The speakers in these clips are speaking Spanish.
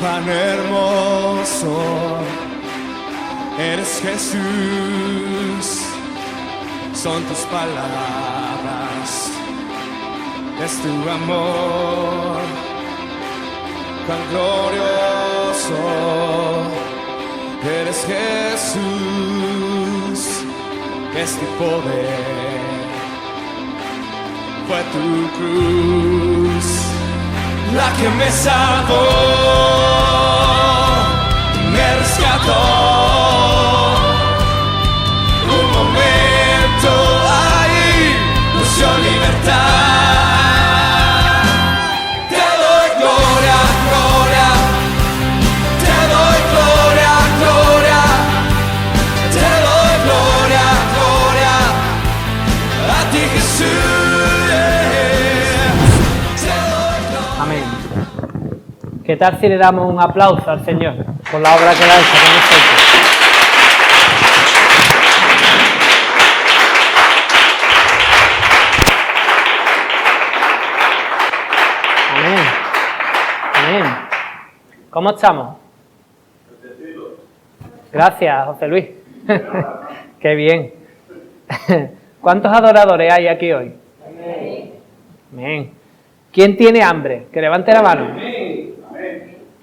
tan hermoso, eres Jesús, son tus palabras, es tu amor, cuán glorioso, eres Jesús, es tu poder, fue tu cruz la que me salvó, me rescató. Un momento ahí, nos dio libertad. Te doy gloria, gloria, te doy gloria, gloria, te doy gloria, gloria, a ti Jesús. Amén. ¿Qué tal si le damos un aplauso al Señor por la obra que ha hecho con nosotros? Amén. Amén. ¿Cómo estamos? Gracias, José Luis. Qué bien. ¿Cuántos adoradores hay aquí hoy? Amén. ¿Quién tiene hambre? Que levante la mano.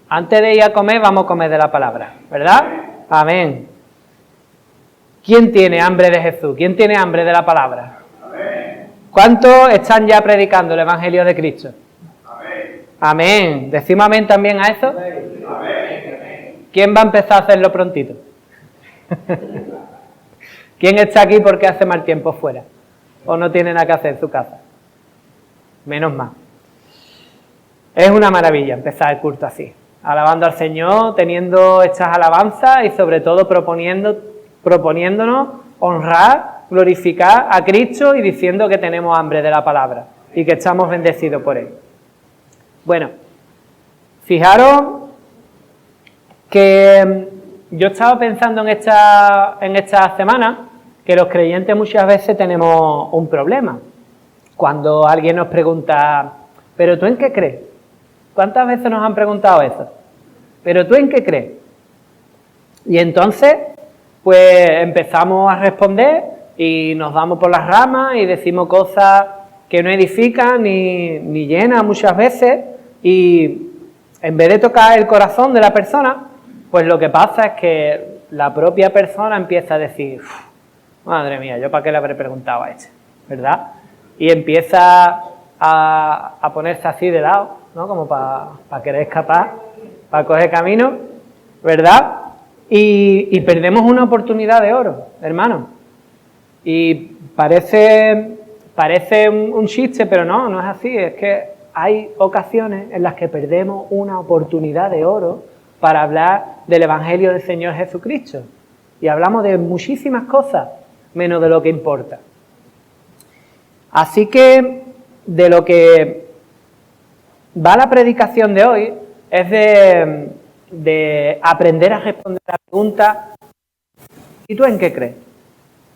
Antes de ir a comer, vamos a comer de la palabra, ¿verdad? Amén. ¿Quién tiene hambre de Jesús? ¿Quién tiene hambre de la palabra? ¿Cuántos están ya predicando el Evangelio de Cristo? Amén. ¿Decimos amén también a eso? ¿Quién va a empezar a hacerlo prontito? ¿Quién está aquí porque hace mal tiempo fuera? ¿O no tiene nada que hacer en su casa? Menos mal. Es una maravilla empezar el culto así, alabando al Señor, teniendo estas alabanzas y sobre todo proponiéndonos honrar, glorificar a Cristo y diciendo que tenemos hambre de la palabra y que estamos bendecidos por Él. Bueno, fijaros que yo estaba pensando en esta semana que los creyentes muchas veces tenemos un problema. Cuando alguien nos pregunta, ¿pero tú en qué crees? ¿Cuántas veces nos han preguntado eso? ¿Pero tú en qué crees? Y entonces, pues empezamos a responder y nos vamos por las ramas y decimos cosas que no edifican ni llenan muchas veces, y en vez de tocar el corazón de la persona, pues lo que pasa es que la propia persona empieza a decir, madre mía, ¿yo para qué le habré preguntado a este? ¿Verdad? Y empieza a ponerse así de lado, ¿no? Como para querer escapar, para coger camino, ¿verdad? Y perdemos una oportunidad de oro, hermano. Y parece un chiste, pero no es así. Es que hay ocasiones en las que perdemos una oportunidad de oro para hablar del Evangelio del Señor Jesucristo. Y hablamos de muchísimas cosas, menos de lo que importa. Así que de lo que va la predicación de hoy es de aprender a responder a la pregunta, ¿y tú en qué crees?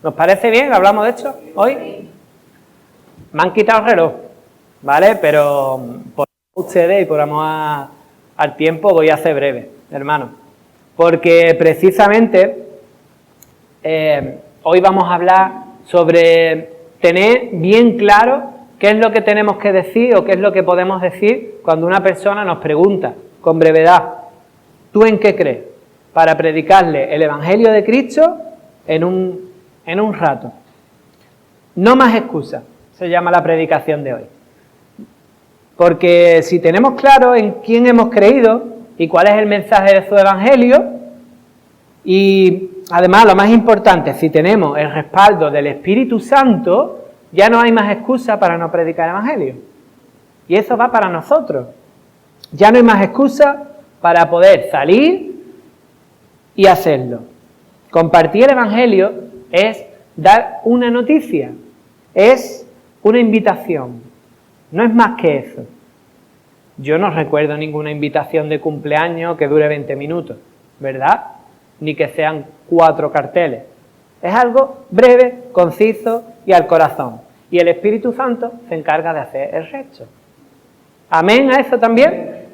¿Nos parece bien? ¿Hablamos de esto hoy? Me han quitado el reloj, ¿vale? Pero por ustedes y por amor al tiempo voy a ser breve, hermano. Porque precisamente hoy vamos a hablar sobre tener bien claro qué es lo que tenemos que decir o qué es lo que podemos decir cuando una persona nos pregunta con brevedad, ¿tú en qué crees? Para predicarle el Evangelio de Cristo en un rato. No más excusas, se llama la predicación de hoy. Porque si tenemos claro en quién hemos creído y cuál es el mensaje de su Evangelio, y además lo más importante, si tenemos el respaldo del Espíritu Santo, ya no hay más excusa para no predicar el Evangelio. Y eso va para nosotros. Ya no hay más excusa para poder salir y hacerlo. Compartir el Evangelio es dar una noticia, es una invitación. No es más que eso. Yo no recuerdo ninguna invitación de cumpleaños que dure 20 minutos, ¿verdad? Ni que sean 4 carteles. Es algo breve, conciso y al corazón. Y el Espíritu Santo se encarga de hacer el resto. ¿Amén a eso también?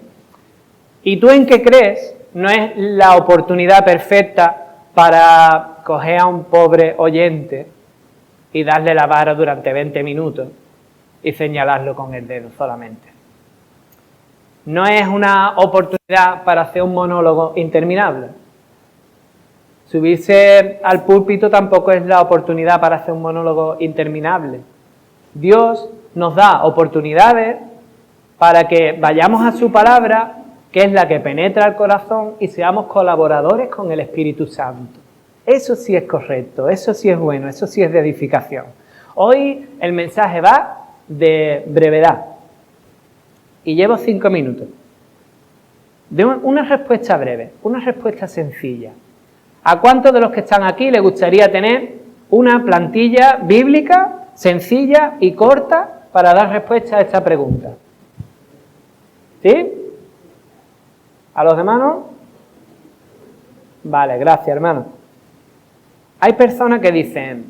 ¿Y tú en qué crees? No es la oportunidad perfecta para coger a un pobre oyente y darle la vara durante 20 minutos y señalarlo con el dedo solamente. No es una oportunidad para hacer un monólogo interminable. Subirse al púlpito tampoco es la oportunidad para hacer un monólogo interminable. Dios nos da oportunidades para que vayamos a su palabra, que es la que penetra el corazón, y seamos colaboradores con el Espíritu Santo. Eso sí es correcto, eso sí es bueno, eso sí es de edificación. Hoy el mensaje va de brevedad. Y llevo 5 minutos. De una respuesta breve, una respuesta sencilla. ¿A cuántos de los que están aquí les gustaría tener una plantilla bíblica sencilla y corta para dar respuesta a esta pregunta? ¿Sí? ¿A los demás no? Vale, gracias, hermano. Hay personas que dicen,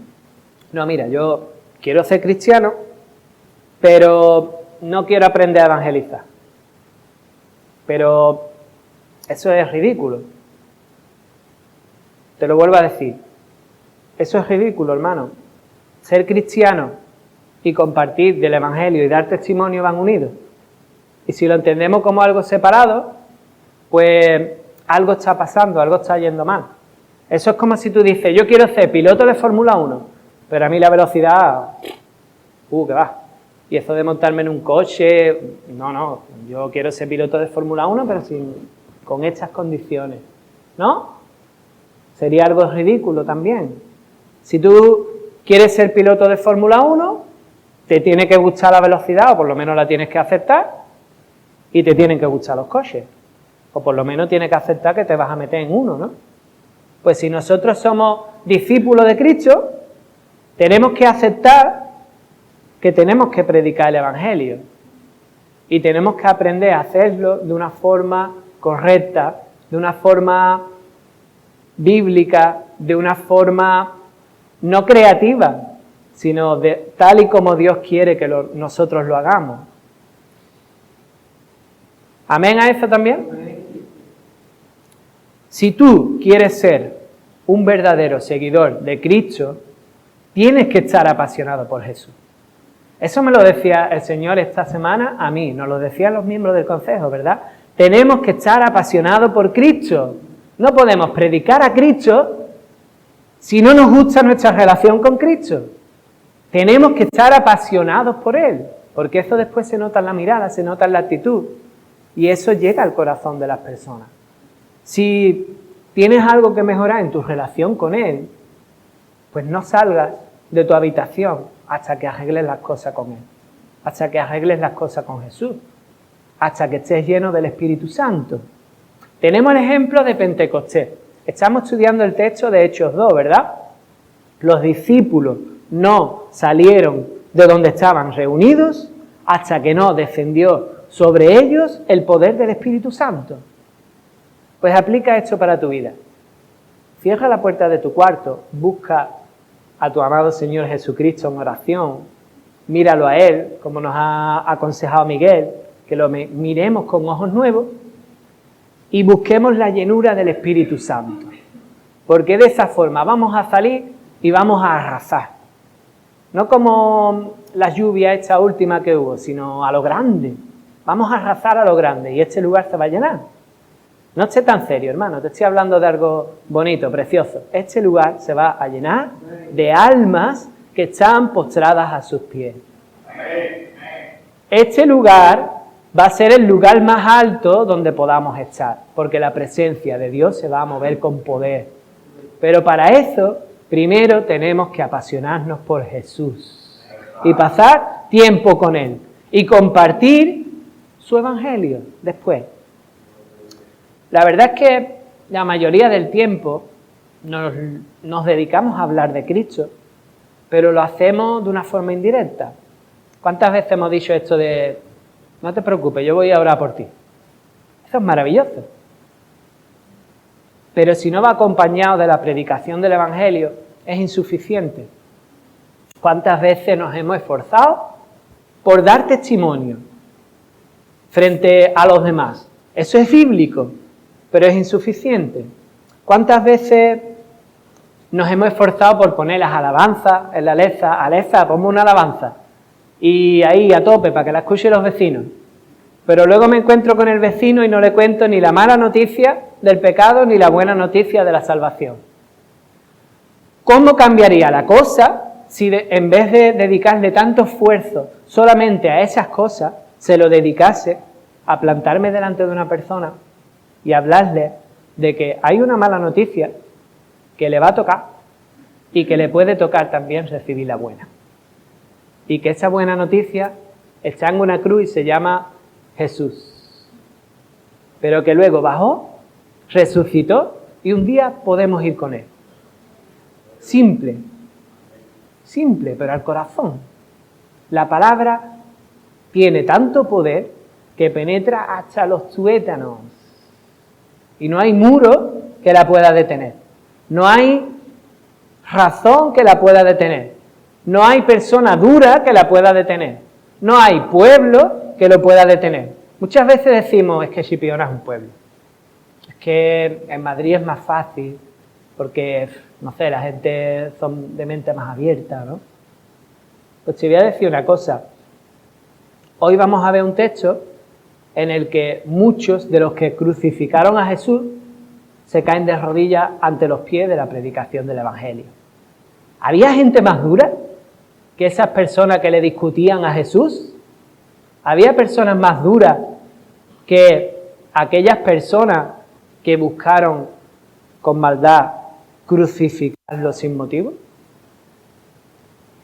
no, mira, yo quiero ser cristiano, pero no quiero aprender a evangelizar. Pero eso es ridículo. Te lo vuelvo a decir. Eso es ridículo, hermano. Ser cristiano y compartir del evangelio y dar testimonio van unidos. Y si lo entendemos como algo separado, pues algo está pasando, algo está yendo mal. Eso es como si tú dices, yo quiero ser piloto de Fórmula 1, pero a mí la velocidad, que va. Y eso de montarme en un coche, no, yo quiero ser piloto de Fórmula 1, pero con estas condiciones, ¿no? Sería algo ridículo también. Si tú quieres ser piloto de Fórmula 1, te tiene que gustar la velocidad, o por lo menos la tienes que aceptar, y te tienen que gustar los coches. O por lo menos tienes que aceptar que te vas a meter en uno, ¿no? Pues si nosotros somos discípulos de Cristo, tenemos que aceptar que tenemos que predicar el evangelio. Y tenemos que aprender a hacerlo de una forma correcta, de una forma bíblica, de una forma no creativa, sino de tal y como Dios quiere que nosotros lo hagamos. ¿Amén a eso también? Si tú quieres ser un verdadero seguidor de Cristo, tienes que estar apasionado por Jesús. Eso me lo decía el Señor esta semana a mí, nos lo decían los miembros del consejo, ¿verdad? Tenemos que estar apasionados por Cristo. No podemos predicar a Cristo si no nos gusta nuestra relación con Cristo. Tenemos que estar apasionados por Él, porque eso después se nota en la mirada, se nota en la actitud, y eso llega al corazón de las personas. Si tienes algo que mejorar en tu relación con Él, pues no salgas de tu habitación hasta que arregles las cosas con Él, hasta que arregles las cosas con Jesús, hasta que estés lleno del Espíritu Santo. Tenemos el ejemplo de Pentecostés. Estamos estudiando el texto de Hechos 2, ¿verdad? Los discípulos no salieron de donde estaban reunidos hasta que no descendió sobre ellos el poder del Espíritu Santo. Pues aplica esto para tu vida. Cierra la puerta de tu cuarto, busca a tu amado Señor Jesucristo en oración, míralo a Él, como nos ha aconsejado Miguel, que lo miremos con ojos nuevos y busquemos la llenura del Espíritu Santo. Porque de esa forma vamos a salir y vamos a arrasar. No como la lluvia esta última que hubo, sino a lo grande. Vamos a arrasar a lo grande y este lugar se va a llenar. No esté tan serio, hermano, te estoy hablando de algo bonito, precioso. Este lugar se va a llenar de almas que están postradas a sus pies. Este lugar va a ser el lugar más alto donde podamos estar, porque la presencia de Dios se va a mover con poder. Pero para eso, primero tenemos que apasionarnos por Jesús y pasar tiempo con Él y compartir su evangelio después. La verdad es que la mayoría del tiempo nos dedicamos a hablar de Cristo, pero lo hacemos de una forma indirecta. ¿Cuántas veces hemos dicho esto de, no te preocupes, yo voy a orar por ti? Eso es maravilloso. Pero si no va acompañado de la predicación del evangelio, es insuficiente. ¿Cuántas veces nos hemos esforzado por dar testimonio frente a los demás? Eso es bíblico, pero es insuficiente. ¿Cuántas veces nos hemos esforzado por poner las alabanzas en la Alexa, ponme una alabanza, y ahí a tope para que la escuchen los vecinos? Pero luego me encuentro con el vecino y no le cuento ni la mala noticia del pecado ni la buena noticia de la salvación. ¿Cómo cambiaría la cosa si en vez de dedicarle tanto esfuerzo solamente a esas cosas, se lo dedicase a plantarme delante de una persona y hablarle de que hay una mala noticia que le va a tocar y que le puede tocar también recibir la buena? Y que esa buena noticia está en una cruz y se llama Jesús. Pero que luego bajó, resucitó y un día podemos ir con Él. Simple, pero al corazón. La palabra tiene tanto poder que penetra hasta los tuétanos. Y no hay muro que la pueda detener. No hay razón que la pueda detener. No hay persona dura que la pueda detener. No hay pueblo que lo pueda detener. Muchas veces decimos, es que Chipiona es un pueblo. Es que en Madrid es más fácil porque, no sé, la gente son de mente más abierta, ¿no? Pues te voy a decir una cosa. Hoy vamos a ver un texto en el que muchos de los que crucificaron a Jesús se caen de rodillas ante los pies de la predicación del Evangelio. ¿Había gente más dura que esas personas que le discutían a Jesús? ¿Había personas más duras que aquellas personas que buscaron con maldad crucificarlo sin motivo?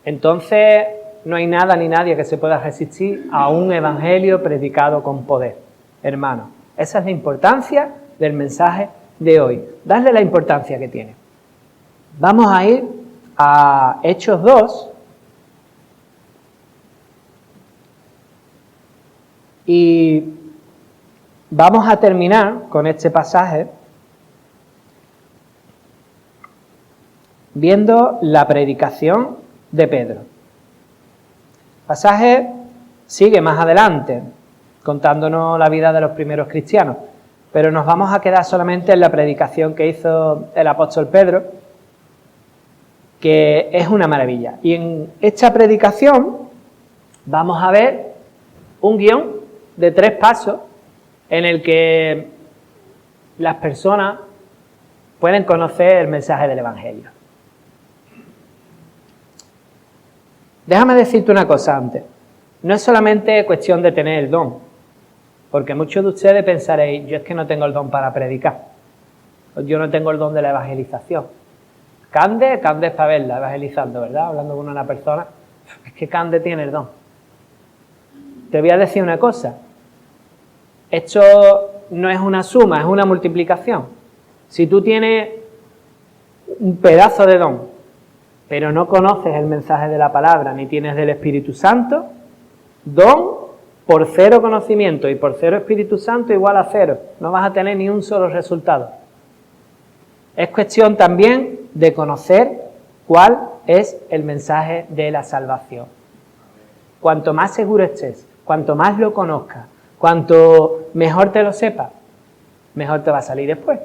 Entonces no hay nada ni nadie que se pueda resistir a un evangelio predicado con poder, hermano. Esa es la importancia del mensaje de hoy. Darle la importancia que tiene. Vamos a ir a Hechos 2 y vamos a terminar con este pasaje viendo la predicación de Pedro. El pasaje sigue más adelante, contándonos la vida de los primeros cristianos, pero nos vamos a quedar solamente en la predicación que hizo el apóstol Pedro, que es una maravilla. Y en esta predicación vamos a ver un guión de 3 pasos en el que las personas pueden conocer el mensaje del Evangelio. Déjame decirte una cosa antes. No es solamente cuestión de tener el don, porque muchos de ustedes pensaréis, yo es que no tengo el don para predicar, yo no tengo el don de la evangelización. Cande es para verla evangelizando, ¿verdad? Hablando con una persona, es que Cande tiene el don. Te voy a decir una cosa, esto no es una suma, es una multiplicación. Si tú tienes un pedazo de don, pero no conoces el mensaje de la palabra, ni tienes del Espíritu Santo, don por 0 conocimiento y por 0 Espíritu Santo igual a 0. No vas a tener ni un solo resultado. Es cuestión también de conocer cuál es el mensaje de la salvación. Cuanto más seguro estés, cuanto más lo conozcas, cuanto mejor te lo sepas, mejor te va a salir después.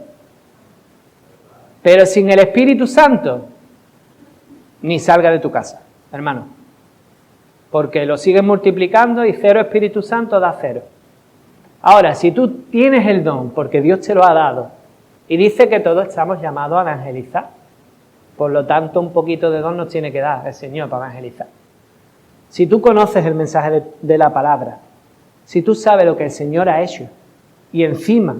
Pero sin el Espíritu Santo, ni salga de tu casa, hermano. Porque lo sigues multiplicando y 0 Espíritu Santo da 0. Ahora, si tú tienes el don, porque Dios te lo ha dado, y dice que todos estamos llamados a evangelizar, por lo tanto un poquito de don nos tiene que dar el Señor para evangelizar. Si tú conoces el mensaje de la palabra, si tú sabes lo que el Señor ha hecho, y encima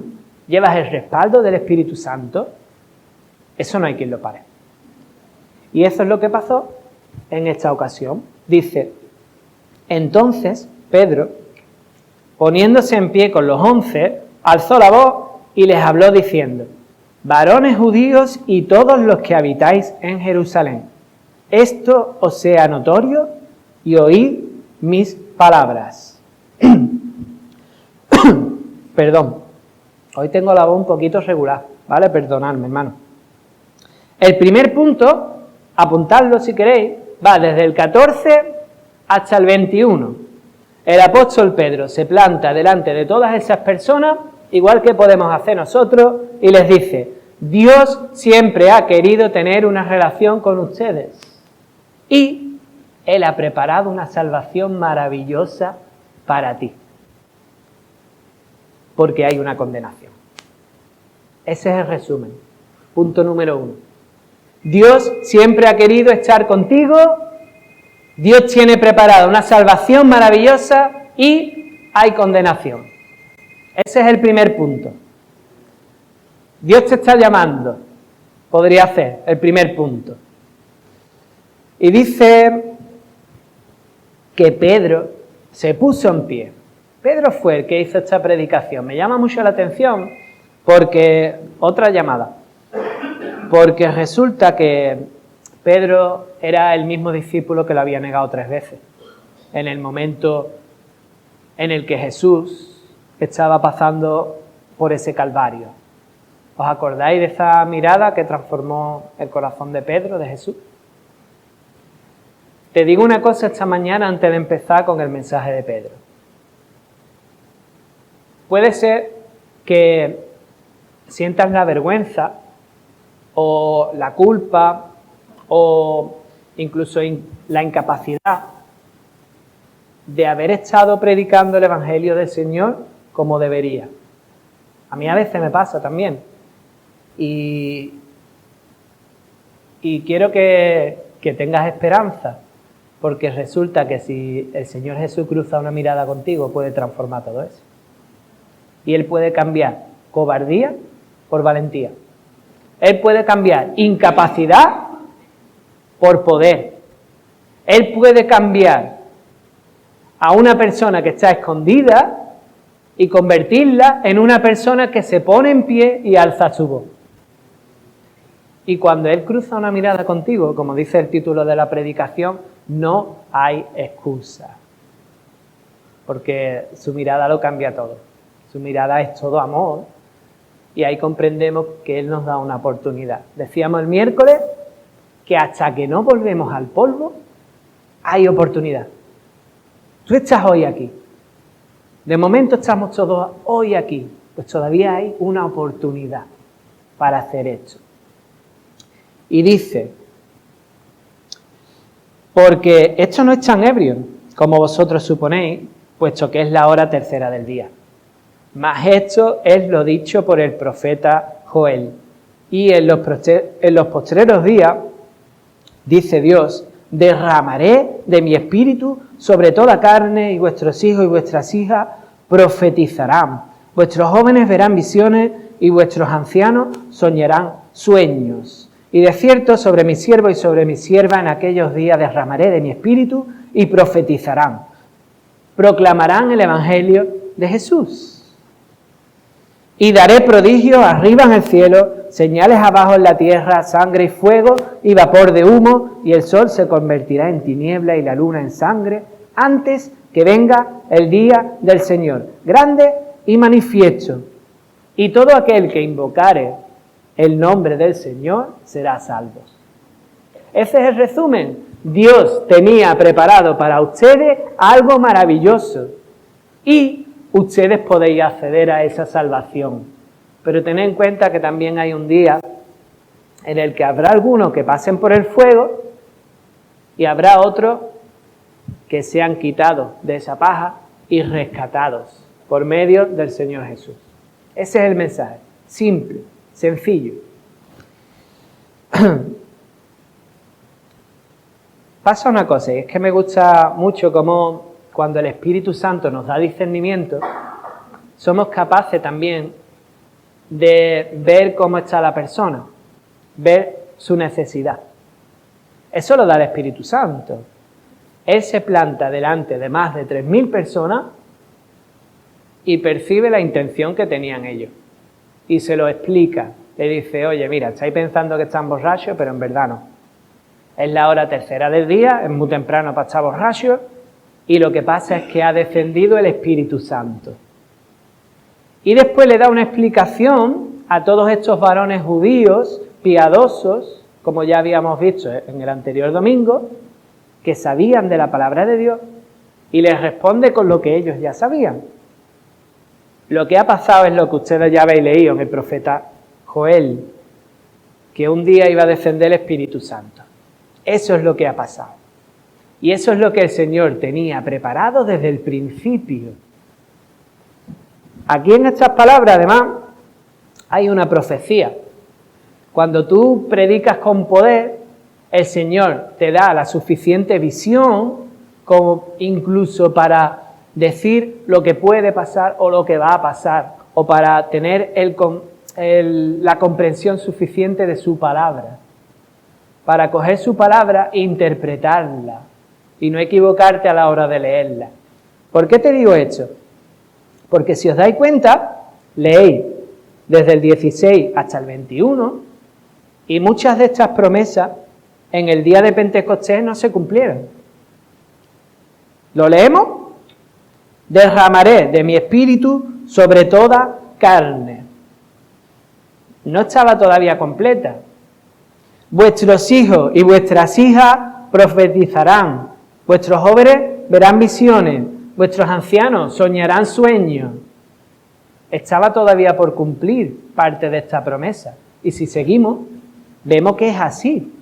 llevas el respaldo del Espíritu Santo, eso no hay quien lo pare. Y eso es lo que pasó en esta ocasión. Dice, entonces Pedro, poniéndose en pie con los 11, alzó la voz y les habló diciendo, varones judíos y todos los que habitáis en Jerusalén, esto os sea notorio y oíd mis palabras. Perdón, hoy tengo la voz un poquito regular, ¿vale? Perdonadme, hermano. El primer punto, apuntadlo si queréis, va desde el 14 hasta el 21. El apóstol Pedro se planta delante de todas esas personas igual que podemos hacer nosotros, y les dice: Dios siempre ha querido tener una relación con ustedes y Él ha preparado una salvación maravillosa para ti, porque hay una condenación. Ese es el resumen. Punto número 1. Dios siempre ha querido estar contigo, Dios tiene preparada una salvación maravillosa y hay condenación. Ese es el primer punto. Dios te está llamando, podría ser el primer punto. Y dice que Pedro se puso en pie. Pedro fue el que hizo esta predicación. Me llama mucho la atención porque, otra llamada, porque resulta que Pedro era el mismo discípulo que lo había negado 3 veces. En el momento en el que Jesús estaba pasando por ese calvario. ¿Os acordáis de esa mirada que transformó el corazón de Pedro, de Jesús? Te digo una cosa esta mañana antes de empezar con el mensaje de Pedro. Puede ser que sientas la vergüenza o la culpa o incluso la incapacidad de haber estado predicando el Evangelio del Señor como debería. A mí a veces me pasa también. Y quiero que tengas esperanza, porque resulta que si el Señor Jesús cruza una mirada contigo, puede transformar todo eso. Y Él puede cambiar cobardía por valentía. Él puede cambiar incapacidad por poder. Él puede cambiar a una persona que está escondida y convertirla en una persona que se pone en pie y alza su voz. Y cuando Él cruza una mirada contigo, como dice el título de la predicación, no hay excusa. Porque su mirada lo cambia todo. Su mirada es todo amor. Y ahí comprendemos que Él nos da una oportunidad. Decíamos el miércoles que hasta que no volvemos al polvo, hay oportunidad. Tú estás hoy aquí. De momento estamos todos hoy aquí. Pues todavía hay una oportunidad para hacer esto. Y dice: porque esto no es tan ebrio como vosotros suponéis, puesto que es la hora tercera del día. Mas esto es lo dicho por el profeta Joel. Y en los postreros días, dice Dios, derramaré de mi espíritu sobre toda carne, y vuestros hijos y vuestras hijas profetizarán. Vuestros jóvenes verán visiones y vuestros ancianos soñarán sueños. Y de cierto sobre mi siervo y sobre mi sierva en aquellos días derramaré de mi espíritu y profetizarán. Proclamarán el evangelio de Jesús. Y daré prodigios arriba en el cielo, señales abajo en la tierra, sangre y fuego y vapor de humo, y el sol se convertirá en tiniebla y la luna en sangre, antes que venga el día del Señor, grande y manifiesto. Y todo aquel que invocare el nombre del Señor será salvo. Ese es el resumen. Dios tenía preparado para ustedes algo maravilloso y ustedes podéis acceder a esa salvación. Pero tened en cuenta que también hay un día en el que habrá algunos que pasen por el fuego y habrá otros que sean quitados de esa paja y rescatados por medio del Señor Jesús. Ese es el mensaje. Simple. Sencillo. Pasa una cosa, y es que me gusta mucho cómo cuando el Espíritu Santo nos da discernimiento, somos capaces también de ver cómo está la persona, ver su necesidad. Eso lo da el Espíritu Santo. Él se planta delante de más de 3.000 personas y percibe la intención que tenían ellos. Y se lo explica, le dice: oye, mira, estáis pensando que están borrachos, pero en verdad no. Es la hora tercera del día, es muy temprano para estar borrachos, y lo que pasa es que ha descendido el Espíritu Santo. Y después le da una explicación a todos estos varones judíos, piadosos, como ya habíamos visto en el anterior domingo, que sabían de la palabra de Dios, y les responde con lo que ellos ya sabían. Lo que ha pasado es lo que ustedes ya habéis leído en el profeta Joel, que un día iba a descender el Espíritu Santo. Eso es lo que ha pasado. Y eso es lo que el Señor tenía preparado desde el principio. Aquí en estas palabras, además, hay una profecía. Cuando tú predicas con poder, el Señor te da la suficiente visión como incluso para decir lo que puede pasar o lo que va a pasar, o para tener la comprensión suficiente de su palabra, para coger su palabra e interpretarla y no equivocarte a la hora de leerla. ¿Por qué te digo esto? Porque si os dais cuenta, leéis desde el 16 hasta el 21 y muchas de estas promesas en el día de Pentecostés no se cumplieron. ¿Lo leemos? Derramaré de mi espíritu sobre toda carne. No estaba todavía completa. Vuestros hijos y vuestras hijas profetizarán. Vuestros jóvenes verán visiones. Vuestros ancianos soñarán sueños. Estaba todavía por cumplir parte de esta promesa. Y si seguimos, vemos que es así.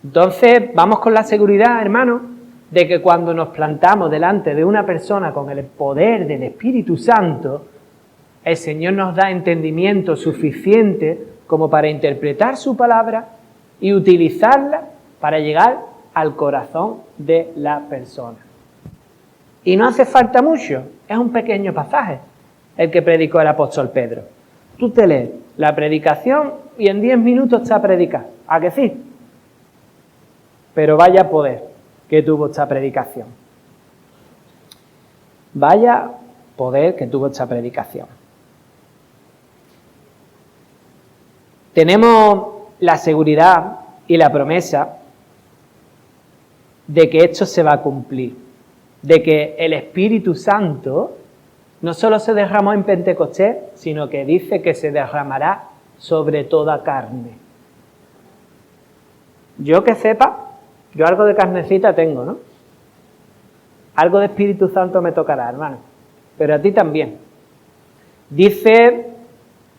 Entonces, vamos con la seguridad, hermanos, de que cuando nos plantamos delante de una persona con el poder del Espíritu Santo, el Señor nos da entendimiento suficiente como para interpretar su palabra y utilizarla para llegar al corazón de la persona. Y no hace falta mucho, es un pequeño pasaje el que predicó el apóstol Pedro. Tú te lees la predicación y en 10 minutos está predicada, ¿a que sí? Pero vaya poder que tuvo esta predicación. Vaya poder que tuvo esta predicación. Tenemos la seguridad y la promesa de que esto se va a cumplir, de que el Espíritu Santo no solo se derramó en Pentecostés, sino que dice que se derramará sobre toda carne. Yo que sepa, yo algo de carnecita tengo, ¿no? Algo de Espíritu Santo me tocará, hermano, pero a ti también. Dice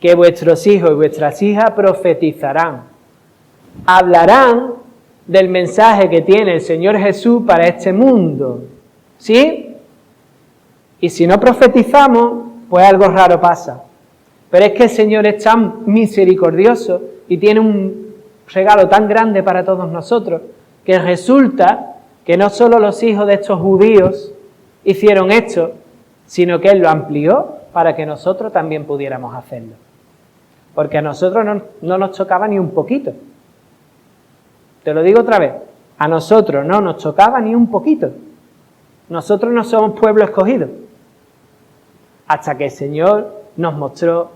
que vuestros hijos y vuestras hijas profetizarán, hablarán del mensaje que tiene el Señor Jesús para este mundo, ¿sí? Y si no profetizamos, pues algo raro pasa. Pero es que el Señor es tan misericordioso y tiene un regalo tan grande para todos nosotros, que resulta que no solo los hijos de estos judíos hicieron esto, sino que Él lo amplió para que nosotros también pudiéramos hacerlo. Porque a nosotros no nos tocaba ni un poquito. Te lo digo otra vez, a nosotros no nos tocaba ni un poquito. Nosotros no somos pueblo escogido. Hasta que el Señor nos mostró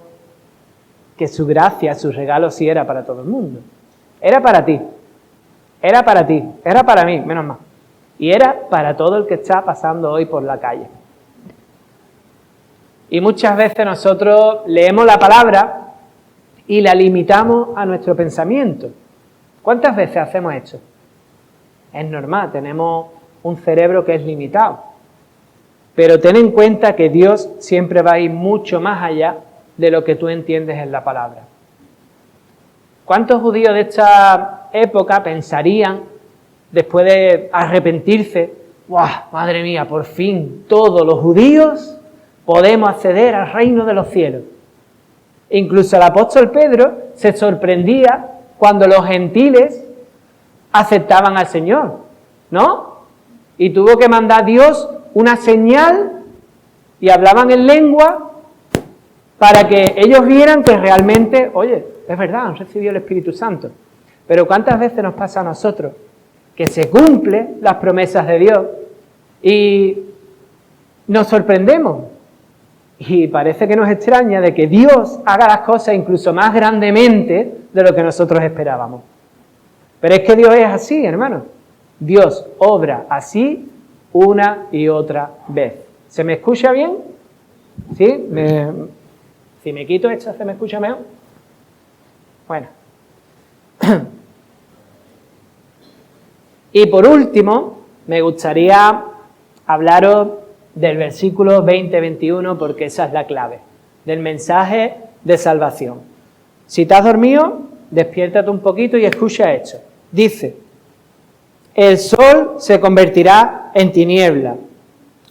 que su gracia, su regalo sí era para todo el mundo. Era para ti. Era para ti, era para mí, menos mal. Y era para todo el que está pasando hoy por la calle. Y muchas veces nosotros leemos la palabra y la limitamos a nuestro pensamiento. ¿Cuántas veces hacemos esto? Es normal, tenemos un cerebro que es limitado. Pero ten en cuenta que Dios siempre va a ir mucho más allá de lo que tú entiendes en la palabra. ¿Cuántos judíos de esta época pensarían, después de arrepentirse, ¡guau, madre mía, por fin todos los judíos podemos acceder al reino de los cielos! Incluso el apóstol Pedro se sorprendía cuando los gentiles aceptaban al Señor, ¿no? Y tuvo que mandar Dios una señal y hablaban en lengua para que ellos vieran que realmente, oye, es verdad, han recibido el Espíritu Santo. Pero ¿cuántas veces nos pasa a nosotros que se cumplen las promesas de Dios y nos sorprendemos? Y parece que nos extraña de que Dios haga las cosas incluso más grandemente de lo que nosotros esperábamos. Pero es que Dios es así, hermano. Dios obra así una y otra vez. ¿Se me escucha bien? ¿Sí? Si me quito esto, ¿se me escucha mejor? Bueno. Y por último, me gustaría hablaros del versículo 20-21 porque esa es la clave del mensaje de salvación. Si te has dormido, despiértate un poquito y escucha esto. Dice: el sol se convertirá en tiniebla,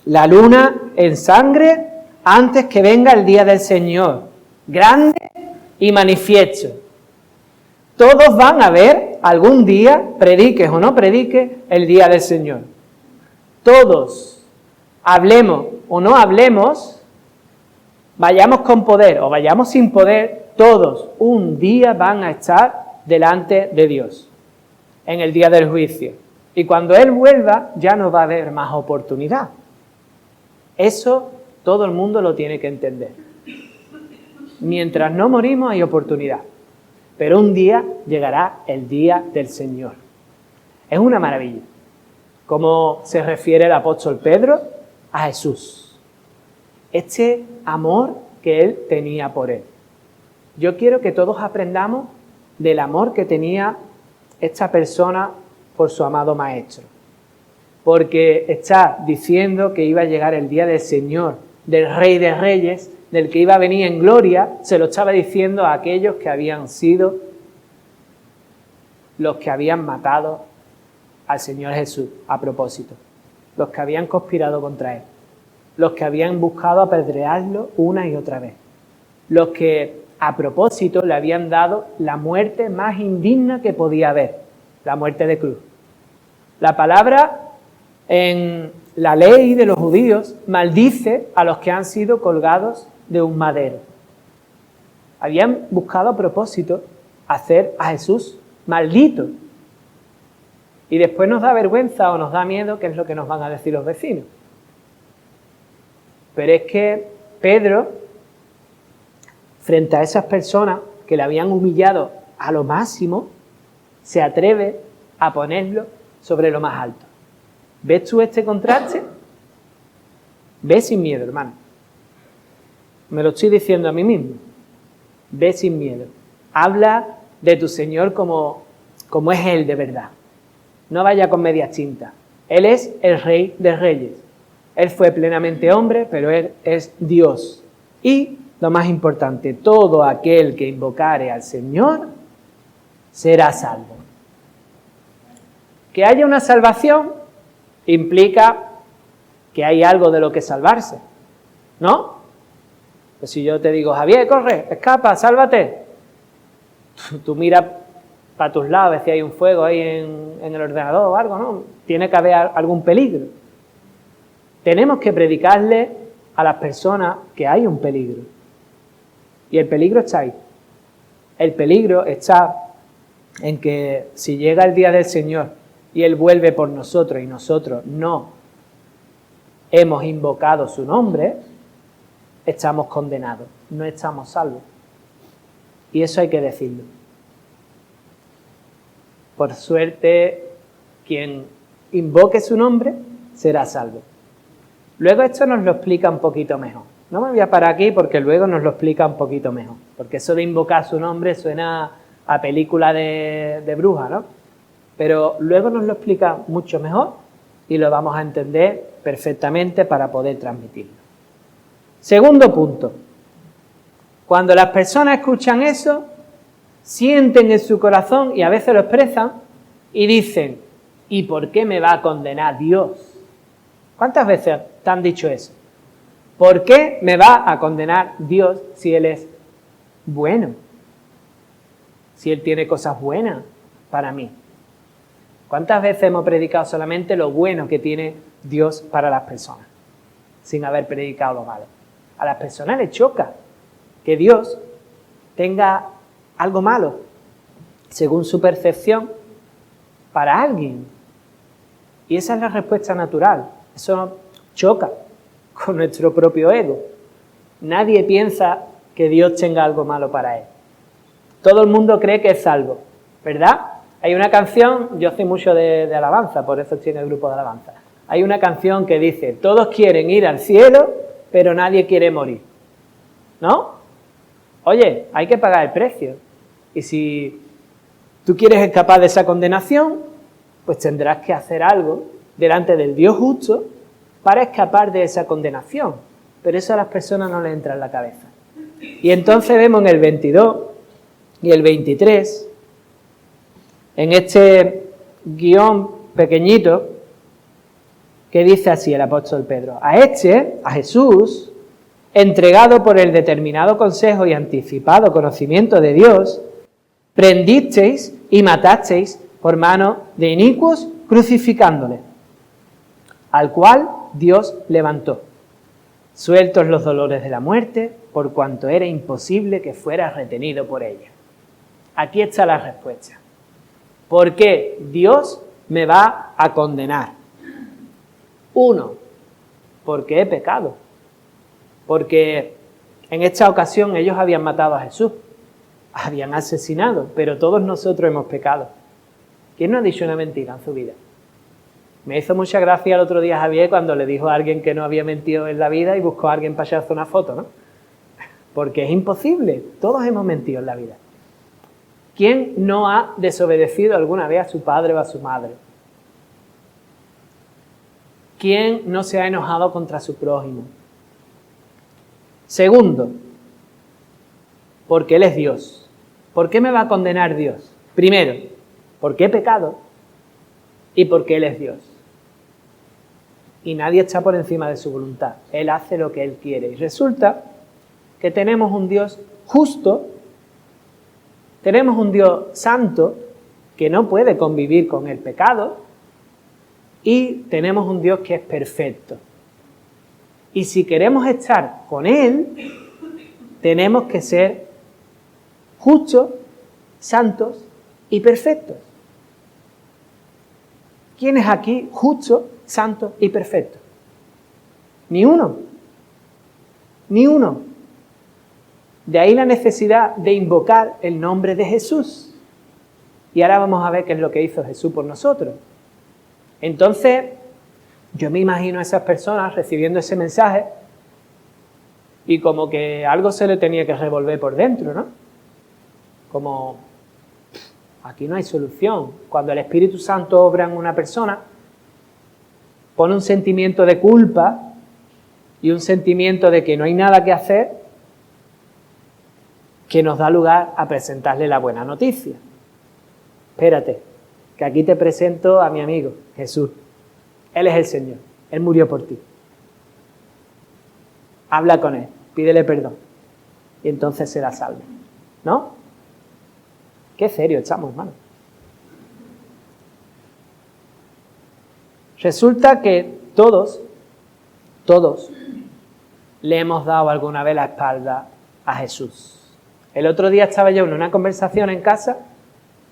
la luna en sangre, antes que venga el día del Señor, grande y manifiesto. Todos van a ver algún día, prediques o no prediques, el día del Señor. Todos, hablemos o no hablemos, vayamos con poder o vayamos sin poder, todos un día van a estar delante de Dios, en el día del juicio. Y cuando Él vuelva, ya no va a haber más oportunidad. Eso todo el mundo lo tiene que entender. Mientras no morimos hay oportunidad. Pero un día llegará el día del Señor. Es una maravilla. Como se refiere el apóstol Pedro a Jesús. Este amor que Él tenía por Él. Yo quiero que todos aprendamos del amor que tenía esta persona por su amado Maestro. Porque está diciendo que iba a llegar el día del Señor, del Rey de Reyes, del que iba a venir en gloria, se lo estaba diciendo a aquellos que habían sido los que habían matado al Señor Jesús a propósito, los que habían conspirado contra Él, los que habían buscado apedrearlo una y otra vez, los que a propósito le habían dado la muerte más indigna que podía haber, la muerte de cruz. La palabra en la ley de los judíos maldice a los que han sido colgados de un madero. Habían buscado a propósito hacer a Jesús maldito. Y después nos da vergüenza o nos da miedo, que es lo que nos van a decir los vecinos. Pero es que Pedro, frente a esas personas que le habían humillado a lo máximo, se atreve a ponerlo sobre lo más alto. ¿Ves tú este contraste? Ve sin miedo, hermano. Me lo estoy diciendo a mí mismo. Ve sin miedo. Habla de tu Señor como es Él de verdad. No vaya con medias tintas. Él es el Rey de Reyes. Él fue plenamente hombre, pero Él es Dios. Y, lo más importante, todo aquel que invocare al Señor será salvo. Que haya una salvación implica que hay algo de lo que salvarse, ¿no? Pues si yo te digo: Javier, corre, escapa, sálvate, tú miras para tus lados, ves si hay un fuego ahí en el ordenador o algo, ¿no? Tiene que haber algún peligro. Tenemos que predicarle a las personas que hay un peligro. Y el peligro está ahí. El peligro está en que si llega el día del Señor y Él vuelve por nosotros y nosotros no hemos invocado su nombre, estamos condenados, no estamos salvos. Y eso hay que decirlo. Por suerte, quien invoque su nombre será salvo. Luego esto nos lo explica un poquito mejor. No me voy a parar aquí porque luego nos lo explica un poquito mejor. Porque eso de invocar su nombre suena a película de bruja, ¿no? Pero luego nos lo explica mucho mejor y lo vamos a entender perfectamente para poder transmitirlo. Segundo punto. Cuando las personas escuchan eso, sienten en su corazón, y a veces lo expresan, y dicen: ¿y por qué me va a condenar Dios? ¿Cuántas veces te han dicho eso? ¿Por qué me va a condenar Dios si Él es bueno? Si Él tiene cosas buenas para mí. ¿Cuántas veces hemos predicado solamente lo bueno que tiene Dios para las personas, sin haber predicado lo malo? A las personas les choca que Dios tenga algo malo, según su percepción, para alguien. Y esa es la respuesta natural. Eso choca con nuestro propio ego. Nadie piensa que Dios tenga algo malo para él. Todo el mundo cree que es salvo, ¿verdad? Hay una canción, yo soy mucho de alabanza, por eso estoy en el grupo de alabanza. Hay una canción que dice: todos quieren ir al cielo, pero nadie quiere morir. ¿No? Oye, hay que pagar el precio. Y si tú quieres escapar de esa condenación, pues tendrás que hacer algo delante del Dios justo para escapar de esa condenación. Pero eso a las personas no les entra en la cabeza. Y entonces vemos en el 22 y el 23, en este guión pequeñito, que dice así el apóstol Pedro: a Jesús, entregado por el determinado consejo y anticipado conocimiento de Dios, prendisteis y matasteis por mano de inicuos, crucificándole, al cual Dios levantó, sueltos los dolores de la muerte, por cuanto era imposible que fuera retenido por ella. Aquí está la respuesta. ¿Por qué Dios me va a condenar? 1, porque he pecado. Porque en esta ocasión ellos habían matado a Jesús, habían asesinado, pero todos nosotros hemos pecado. ¿Quién no ha dicho una mentira en su vida? Me hizo mucha gracia el otro día Javier cuando le dijo a alguien que no había mentido en la vida y buscó a alguien para echarse una foto, ¿no? Porque es imposible, todos hemos mentido en la vida. ¿Quién no ha desobedecido alguna vez a su padre o a su madre? ¿Quién no se ha enojado contra su prójimo? Segundo, porque Él es Dios. ¿Por qué me va a condenar Dios? Primero, porque he pecado y porque Él es Dios. Y nadie está por encima de su voluntad. Él hace lo que Él quiere. Y resulta que tenemos un Dios justo, tenemos un Dios santo que no puede convivir con el pecado y tenemos un Dios que es perfecto. Y si queremos estar con Él, tenemos que ser justos, santos y perfectos. ¿Quién es aquí justo, santo y perfecto? Ni uno. Ni uno. De ahí la necesidad de invocar el nombre de Jesús. Y ahora vamos a ver qué es lo que hizo Jesús por nosotros. Entonces, yo me imagino a esas personas recibiendo ese mensaje y como que algo se le tenía que revolver por dentro, ¿no? Como, aquí no hay solución. Cuando el Espíritu Santo obra en una persona, pone un sentimiento de culpa y un sentimiento de que no hay nada que hacer, que nos da lugar a presentarle la buena noticia. Espérate, que aquí te presento a mi amigo, Jesús. Él es el Señor, Él murió por ti. Habla con Él, pídele perdón y entonces será salvo. ¿No? Qué serio estamos, hermano. Resulta que todos le hemos dado alguna vez la espalda a Jesús. El otro día estaba yo en una conversación en casa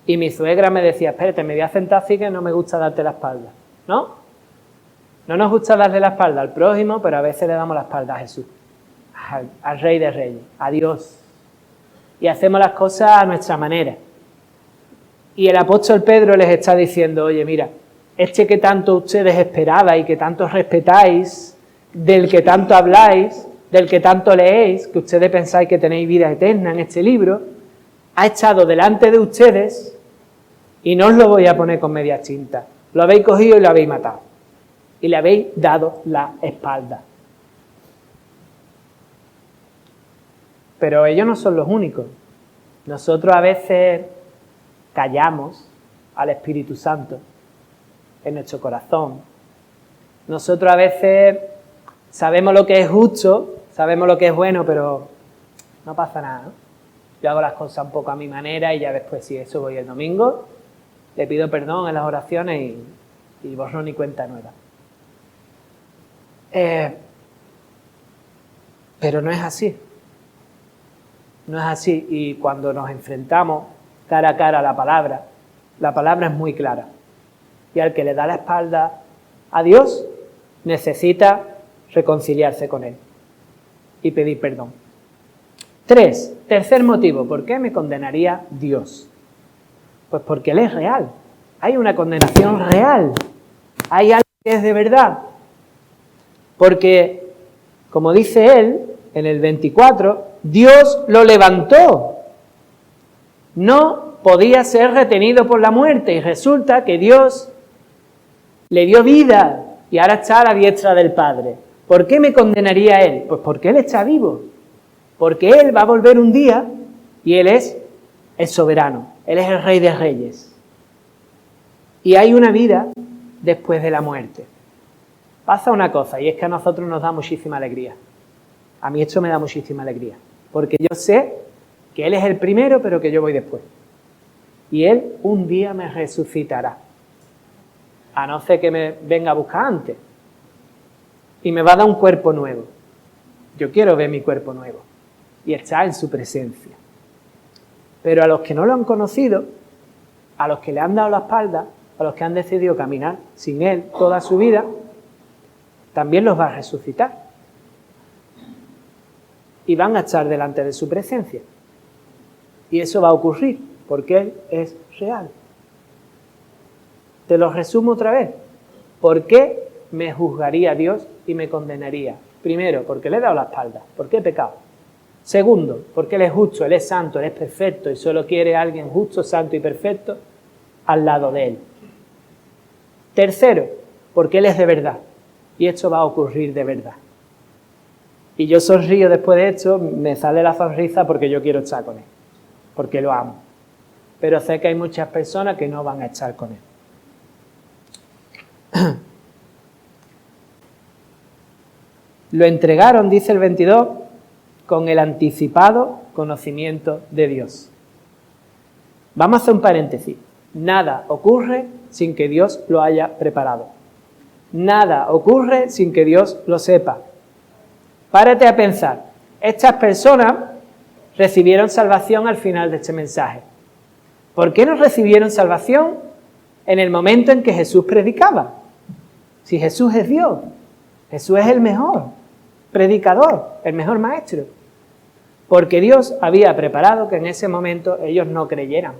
y mi suegra me decía: espérate, me voy a sentar así que no me gusta darte la espalda. ¿No? No nos gusta darle la espalda al prójimo, pero a veces le damos la espalda a Jesús, al Rey de Reyes, a Dios. Y hacemos las cosas a nuestra manera. Y el apóstol Pedro les está diciendo: oye, mira, este que tanto ustedes esperabais y que tanto respetáis, del que tanto habláis, del que tanto leéis, que ustedes pensáis que tenéis vida eterna en este libro, ha estado delante de ustedes y no os lo voy a poner con media tinta. Lo habéis cogido y lo habéis matado. Y le habéis dado la espalda. Pero ellos no son los únicos. Nosotros a veces callamos al Espíritu Santo en nuestro corazón. Nosotros a veces sabemos lo que es justo, sabemos lo que es bueno, pero no pasa nada, ¿no? Yo hago las cosas un poco a mi manera y ya después, si eso, voy el domingo, le pido perdón en las oraciones y borrón y cuenta nueva. Pero no es así. No es así. Y cuando nos enfrentamos cara a cara a la palabra es muy clara. Y al que le da la espalda a Dios, necesita reconciliarse con Él y pedir perdón. Tercer motivo, ¿por qué me condenaría Dios? Pues porque Él es real. Hay una condenación real. Hay algo que es de verdad. Porque, como dice Él, en el 24, Dios lo levantó. No podía ser retenido por la muerte y resulta que Dios le dio vida y ahora está a la diestra del Padre. ¿Por qué me condenaría Él? Pues porque Él está vivo. Porque Él va a volver un día y Él es el soberano. Él es el Rey de Reyes. Y hay una vida después de la muerte. Pasa una cosa, y es que a nosotros nos da muchísima alegría. A mí esto me da muchísima alegría. Porque yo sé que Él es el primero, pero que yo voy después. Y Él un día me resucitará. A no ser que me venga a buscar antes. Y me va a dar un cuerpo nuevo. Yo quiero ver mi cuerpo nuevo. Y estar en su presencia. Pero a los que no lo han conocido, a los que le han dado la espalda, a los que han decidido caminar sin Él toda su vida, también los va a resucitar. Y van a estar delante de su presencia. Y eso va a ocurrir, porque Él es real. Te lo resumo otra vez. ¿Por qué me juzgaría Dios y me condenaría? Primero, porque le he dado la espalda, porque he pecado. Segundo, porque Él es justo, Él es santo, Él es perfecto y solo quiere a alguien justo, santo y perfecto al lado de Él. Tercero, porque Él es de verdad y esto va a ocurrir de verdad. Y yo sonrío después de esto, me sale la sonrisa porque yo quiero estar con Él, porque lo amo. Pero sé que hay muchas personas que no van a estar con Él. Lo entregaron, dice el 22, con el anticipado conocimiento de Dios. Vamos a hacer un paréntesis. Nada ocurre sin que Dios lo haya preparado. Nada ocurre sin que Dios lo sepa. Párate a pensar. Estas personas recibieron salvación al final de este mensaje. ¿Por qué no recibieron salvación en el momento en que Jesús predicaba? Si Jesús es Dios, Jesús es el mejor predicador, el mejor maestro. Porque Dios había preparado que en ese momento ellos no creyeran.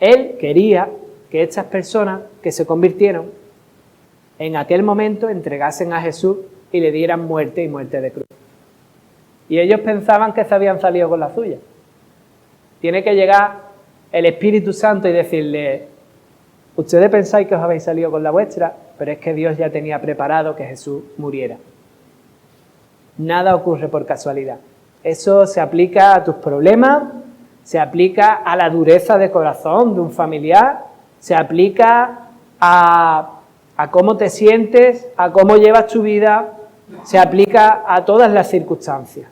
Él quería que estas personas que se convirtieron en aquel momento entregasen a Jesús y le dieran muerte y muerte de cruz. Y ellos pensaban que se habían salido con la suya. Tiene que llegar el Espíritu Santo y decirle: ustedes pensáis que os habéis salido con la vuestra, pero es que Dios ya tenía preparado que Jesús muriera. Nada ocurre por casualidad. Eso se aplica a tus problemas, se aplica a la dureza de corazón de un familiar, se aplica a cómo te sientes, a cómo llevas tu vida, se aplica a todas las circunstancias.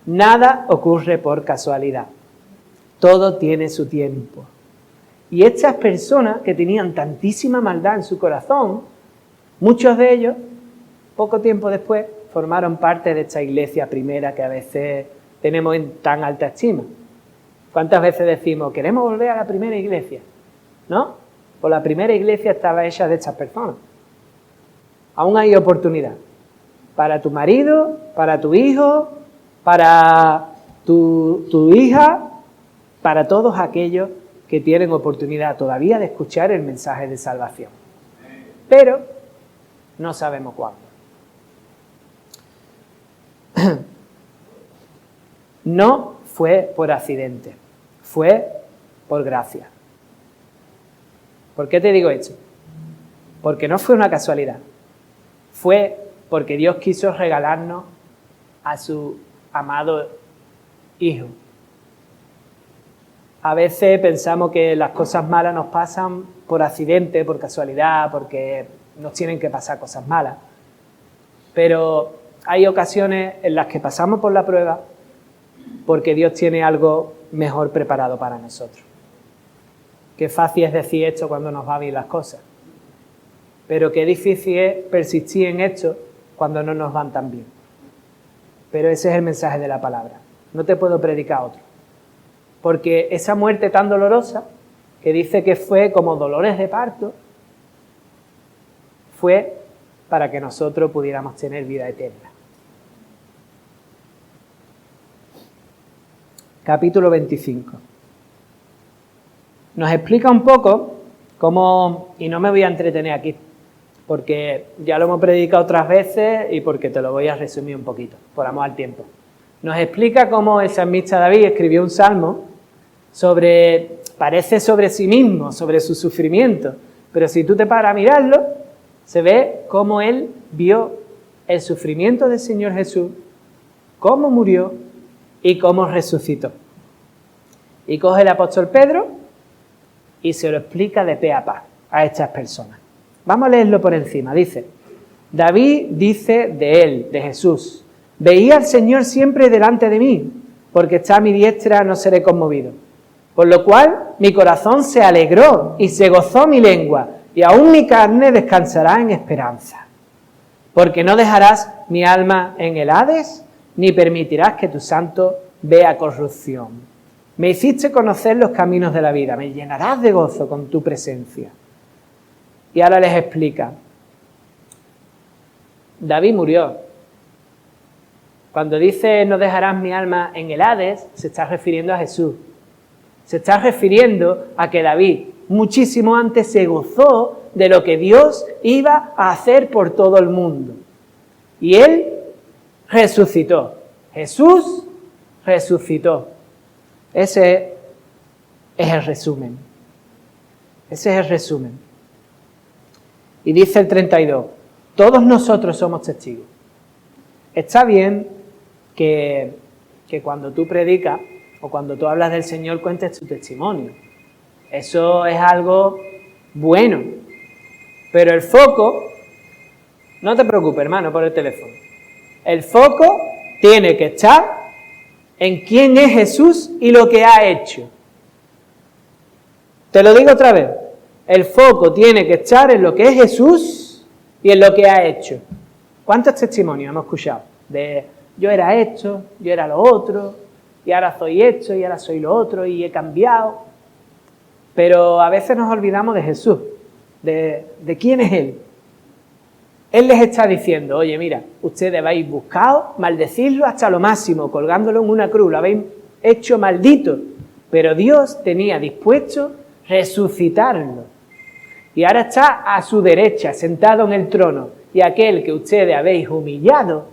Nada ocurre por casualidad. Todo tiene su tiempo. Y estas personas que tenían tantísima maldad en su corazón, muchos de ellos, poco tiempo después, formaron parte de esta iglesia primera que a veces tenemos en tan alta estima. ¿Cuántas veces decimos, queremos volver a la primera iglesia? ¿No? Pues la primera iglesia estaba hecha de estas personas. Aún hay oportunidad. Para tu marido, para tu hijo, para tu hija, para todos aquellos que tienen oportunidad todavía de escuchar el mensaje de salvación. Pero no sabemos cuándo. No fue por accidente, fue por gracia. ¿Por qué te digo esto? Porque no fue una casualidad. Fue porque Dios quiso regalarnos a su amado Hijo. A veces pensamos que las cosas malas nos pasan por accidente, por casualidad, porque nos tienen que pasar cosas malas. Pero hay ocasiones en las que pasamos por la prueba porque Dios tiene algo mejor preparado para nosotros. Qué fácil es decir esto cuando nos va bien las cosas. Pero qué difícil es persistir en esto cuando no nos van tan bien. Pero ese es el mensaje de la palabra. No te puedo predicar otro. Porque esa muerte tan dolorosa, que dice que fue como dolores de parto, fue para que nosotros pudiéramos tener vida eterna. Capítulo 25. Nos explica un poco cómo, y no me voy a entretener aquí, porque ya lo hemos predicado otras veces y porque te lo voy a resumir un poquito, por amor al tiempo. Nos explica cómo el salmista David escribió un salmo parece sobre sí mismo, sobre su sufrimiento, pero si tú te paras a mirarlo, Se ve cómo él vio el sufrimiento del Señor Jesús, cómo murió y cómo resucitó. Y coge el apóstol Pedro y se lo explica de pe a pa a estas personas. Vamos a leerlo por encima. Dice, David dice de él, de Jesús, veía al Señor siempre delante de mí, porque está a mi diestra, no seré conmovido. Por lo cual mi corazón se alegró y se gozó mi lengua, y aún mi carne descansará en esperanza. Porque no dejarás mi alma en el Hades, ni permitirás que tu santo vea corrupción. Me hiciste conocer los caminos de la vida, me llenarás de gozo con tu presencia. Y ahora les explica. David murió. Cuando dice no dejarás mi alma en el Hades, se está refiriendo a Jesús. Se está refiriendo a que David muchísimo antes se gozó de lo que Dios iba a hacer por todo el mundo. Y él resucitó. Jesús resucitó. Ese es el resumen. Ese es el resumen. Y dice el 32, todos nosotros somos testigos. Está bien que cuando tú predicas o cuando tú hablas del Señor cuentes tu testimonio. Eso es algo bueno. Pero el foco, no te preocupes, hermano, por el teléfono. El foco tiene que estar en quién es Jesús y lo que ha hecho. Te lo digo otra vez. El foco tiene que estar en lo que es Jesús y en lo que ha hecho. ¿Cuántos testimonios hemos escuchado? De yo era esto, yo era lo otro, y ahora soy esto, y ahora soy lo otro, y he cambiado. Pero a veces nos olvidamos de Jesús, de quién es Él. Él les está diciendo, oye, mira, ustedes habéis buscado maldecirlo hasta lo máximo, colgándolo en una cruz, lo habéis hecho maldito, pero Dios tenía dispuesto resucitarlo. Y ahora está a su derecha, sentado en el trono, y aquel que ustedes habéis humillado,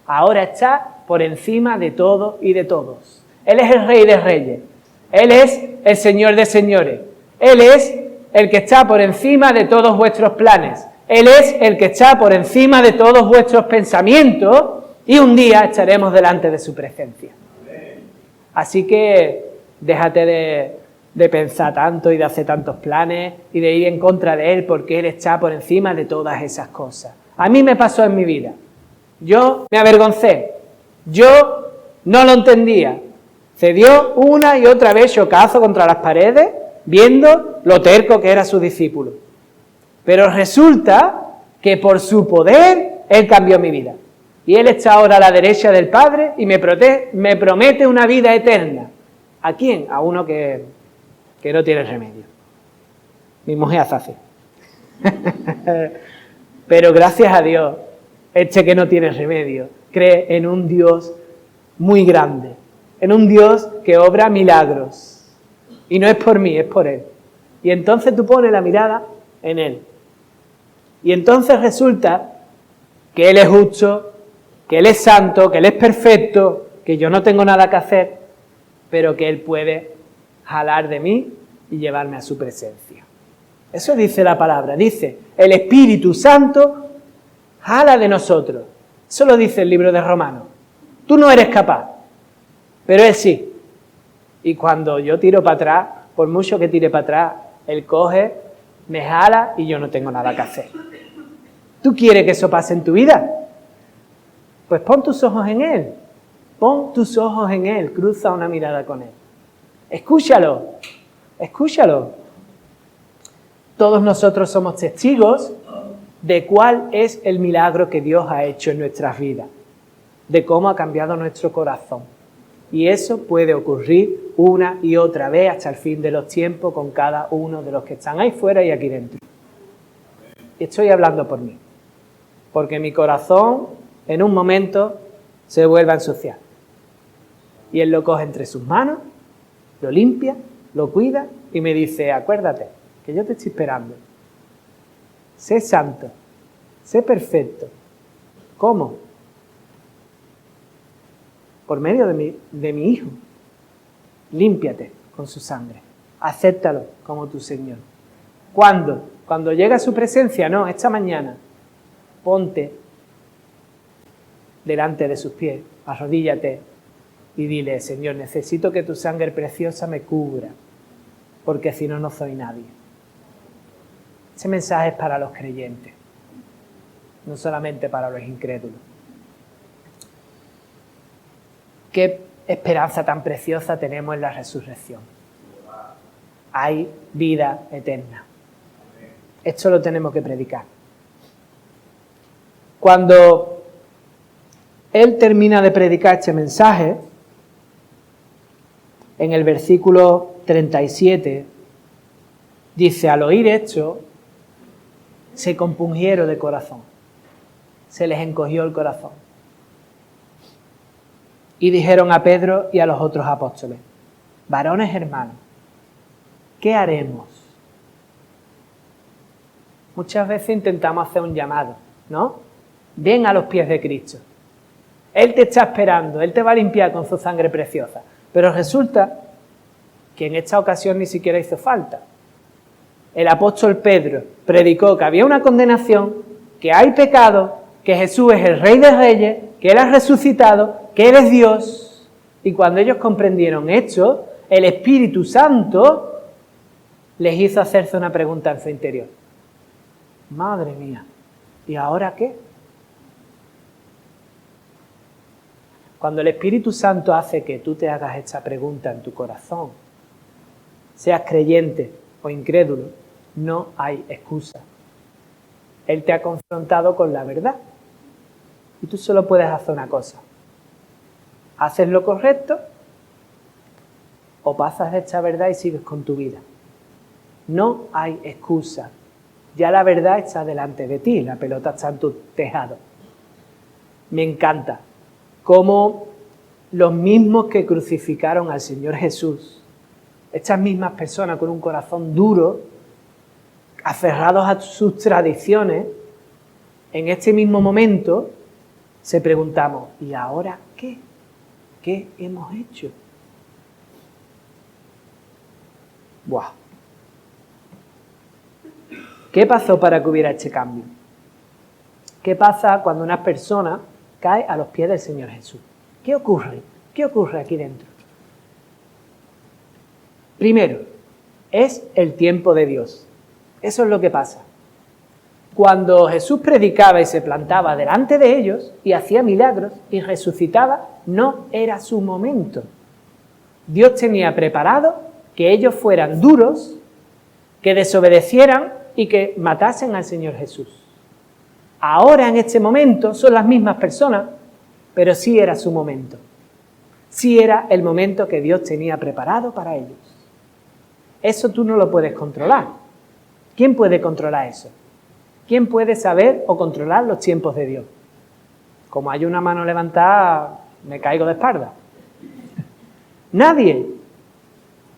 ahora está por encima de todo y de todos. Él es el Rey de Reyes, Él es el Señor de Señores, Él es el que está por encima de todos vuestros planes. Él es el que está por encima de todos vuestros pensamientos y un día estaremos delante de su presencia. Así que déjate de pensar tanto y de hacer tantos planes y de ir en contra de Él porque Él está por encima de todas esas cosas. A mí me pasó en mi vida. Yo me avergoncé. Yo no lo entendía. Se dio una y otra vez chocazo contra las paredes viendo lo terco que era su discípulo. Pero resulta que por su poder Él cambió mi vida. Y Él está ahora a la derecha del Padre y me promete una vida eterna. ¿A quién? A uno que no tiene remedio. Mi mujer hace así. Pero gracias a Dios, este que no tiene remedio, cree en un Dios muy grande. En un Dios que obra milagros. Y no es por mí, es por Él. Y entonces tú pones la mirada en Él. Y entonces resulta que Él es justo, que Él es santo, que Él es perfecto, que yo no tengo nada que hacer, pero que Él puede jalar de mí y llevarme a su presencia. Eso dice la palabra, dice, el Espíritu Santo jala de nosotros. Eso lo dice el libro de Romanos. Tú no eres capaz, pero Él sí. Y cuando yo tiro para atrás, por mucho que tire para atrás, Él coge, me jala y yo no tengo nada que hacer. ¿Tú quieres que eso pase en tu vida? Pues pon tus ojos en Él. Pon tus ojos en Él. Cruza una mirada con Él. Escúchalo. Escúchalo. Todos nosotros somos testigos de cuál es el milagro que Dios ha hecho en nuestras vidas. De cómo ha cambiado nuestro corazón. Y eso puede ocurrir una y otra vez hasta el fin de los tiempos con cada uno de los que están ahí fuera y aquí dentro. Estoy hablando por mí. Porque mi corazón en un momento se vuelve a ensuciar. Y Él lo coge entre sus manos, lo limpia, lo cuida y me dice, acuérdate que yo te estoy esperando. Sé santo, sé perfecto. ¿Cómo? Por medio de mi Hijo. Límpiate con su sangre. Acéptalo como tu Señor. ¿Cuándo? Cuando llega a su presencia, no, esta mañana, ponte delante de sus pies, arrodíllate y dile, Señor, necesito que tu sangre preciosa me cubra, porque si no, no soy nadie. Ese mensaje es para los creyentes, no solamente para los incrédulos. Qué esperanza tan preciosa tenemos en la resurrección. Hay vida eterna. Esto lo tenemos que predicar. Cuando él termina de predicar este mensaje, en el versículo 37, dice, al oír esto, se compungieron de corazón. Se les encogió el corazón. Y dijeron a Pedro y a los otros apóstoles, varones hermanos, ¿qué haremos? Muchas veces intentamos hacer un llamado, ¿no? Ven a los pies de Cristo. Él te está esperando, Él te va a limpiar con su sangre preciosa. Pero resulta que en esta ocasión ni siquiera hizo falta. El apóstol Pedro predicó que había una condenación, que hay pecado, que Jesús es el Rey de Reyes, que Él ha resucitado, que Él es Dios. Y cuando ellos comprendieron esto, el Espíritu Santo les hizo hacerse una pregunta en su interior. Madre mía, ¿y ahora qué? Cuando el Espíritu Santo hace que tú te hagas esta pregunta en tu corazón, seas creyente o incrédulo, no hay excusa. Él te ha confrontado con la verdad. Y tú solo puedes hacer una cosa. Haces lo correcto o pasas esta verdad y sigues con tu vida. No hay excusa. Ya la verdad está delante de ti, la pelota está en tu tejado. Me encanta cómo los mismos que crucificaron al Señor Jesús, estas mismas personas con un corazón duro, aferrados a sus tradiciones, en este mismo momento se preguntamos, ¿y ahora qué? ¿Qué hemos hecho? ¡Buah! ¿Qué pasó para que hubiera este cambio? ¿Qué pasa cuando una persona cae a los pies del Señor Jesús? ¿Qué ocurre? ¿Qué ocurre aquí dentro? Primero, es el tiempo de Dios. Eso es lo que pasa. Cuando Jesús predicaba y se plantaba delante de ellos y hacía milagros y resucitaba, no era su momento. Dios tenía preparado que ellos fueran duros, que desobedecieran y que matasen al Señor Jesús. Ahora, en este momento, son las mismas personas, pero sí era su momento. Sí era el momento que Dios tenía preparado para ellos. Eso tú no lo puedes controlar. ¿Quién puede controlar eso? ¿Quién puede saber o controlar los tiempos de Dios? Como hay una mano levantada, me caigo de espalda. Nadie.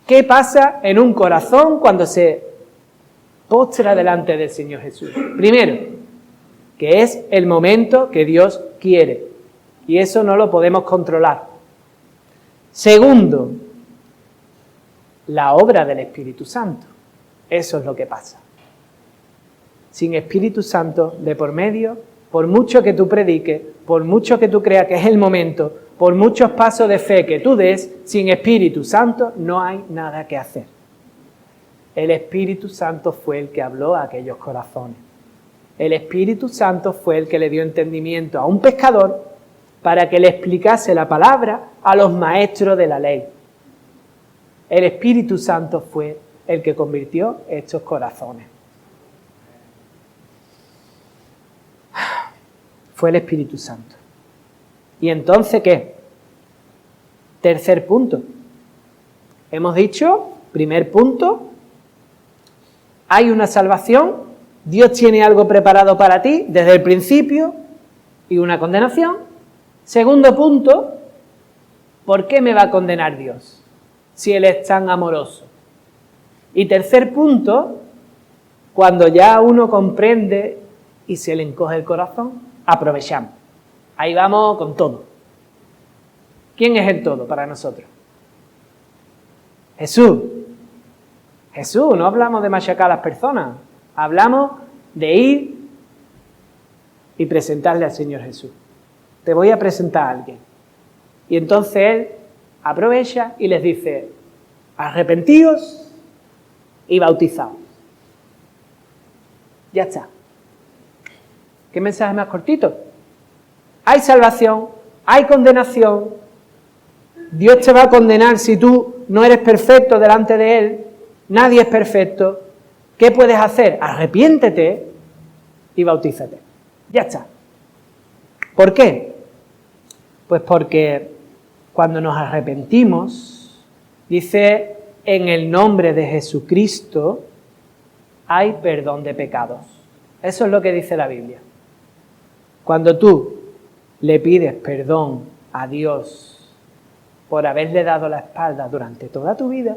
¿Qué pasa en un corazón cuando se postra delante del Señor Jesús? Primero, que es el momento que Dios quiere. Y eso no lo podemos controlar. Segundo, la obra del Espíritu Santo. Eso es lo que pasa. Sin Espíritu Santo de por medio, por mucho que tú prediques, por mucho que tú creas que es el momento, por muchos pasos de fe que tú des, sin Espíritu Santo no hay nada que hacer. El Espíritu Santo fue el que habló a aquellos corazones. El Espíritu Santo fue el que le dio entendimiento a un pescador para que le explicase la palabra a los maestros de la ley. El Espíritu Santo fue el que convirtió estos corazones. Fue el Espíritu Santo. ¿Y entonces qué? Tercer punto. Hemos dicho, primer punto, hay una salvación, Dios tiene algo preparado para ti desde el principio y una condenación. Segundo punto, ¿por qué me va a condenar Dios si Él es tan amoroso? Y tercer punto, cuando ya uno comprende y se le encoge el corazón, aprovechamos. Ahí vamos con todo. ¿Quién es el todo para nosotros? Jesús. Jesús, no hablamos de machacar a las personas. Hablamos de ir y presentarle al Señor Jesús. Te voy a presentar a alguien. Y entonces Él aprovecha y les dice, arrepentíos y bautizaos. Ya está. ¿Qué mensaje más cortito? Hay salvación, hay condenación. Dios te va a condenar si tú no eres perfecto delante de Él. Nadie es perfecto. ¿Qué puedes hacer? Arrepiéntete y bautízate. Ya está. ¿Por qué? Pues porque cuando nos arrepentimos, dice, en el nombre de Jesucristo hay perdón de pecados. Eso es lo que dice la Biblia. Cuando tú le pides perdón a Dios por haberle dado la espalda durante toda tu vida,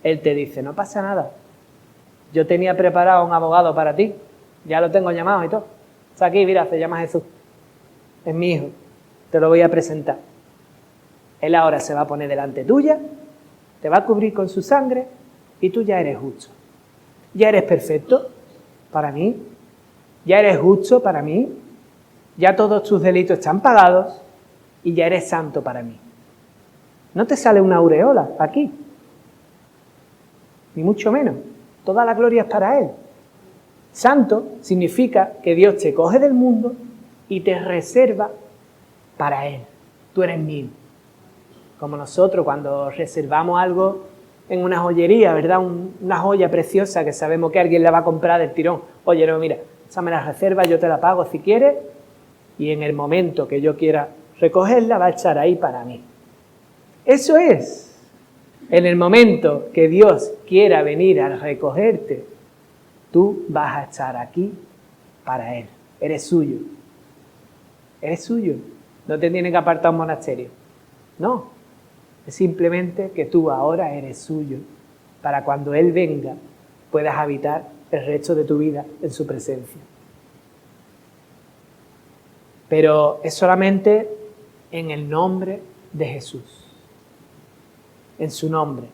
Él te dice, no pasa nada. Yo tenía preparado un abogado para ti, ya lo tengo llamado y todo. Está aquí, mira, se llama Jesús. Es mi hijo, te lo voy a presentar. Él ahora se va a poner delante tuya, te va a cubrir con su sangre y tú ya eres justo. Ya eres perfecto para mí, ya eres justo para mí, ya todos tus delitos están pagados y ya eres santo para mí. No te sale una aureola aquí, ni mucho menos. Toda la gloria es para Él. Santo significa que Dios te coge del mundo y te reserva para Él. Tú eres mío. Como nosotros cuando reservamos algo en una joyería, ¿verdad? Una joya preciosa que sabemos que alguien la va a comprar del tirón. Oye, no, mira, esa me la reserva, yo te la pago si quieres y en el momento que yo quiera recogerla va a estar ahí para mí. Eso es. En el momento que Dios quiera venir a recogerte, tú vas a estar aquí para Él. Eres suyo. Eres suyo. No te tienen que apartar un monasterio. No. Es simplemente que tú ahora eres suyo. Para cuando Él venga, puedas habitar el resto de tu vida en su presencia. Pero es solamente en el nombre de Jesús. En su nombre,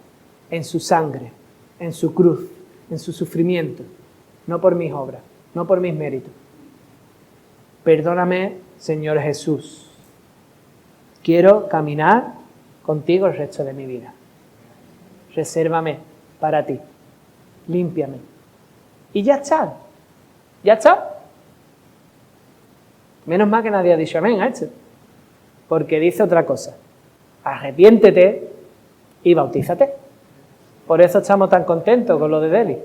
en su sangre, en su cruz, en su sufrimiento, no por mis obras, no por mis méritos. Perdóname, Señor Jesús. Quiero caminar contigo el resto de mi vida. Resérvame para ti. Límpiame. Y ya está. ¿Ya está? Menos mal que nadie ha dicho amén a esto. Porque dice otra cosa. Arrepiéntete y bautízate. Por eso estamos tan contentos con lo de Deli,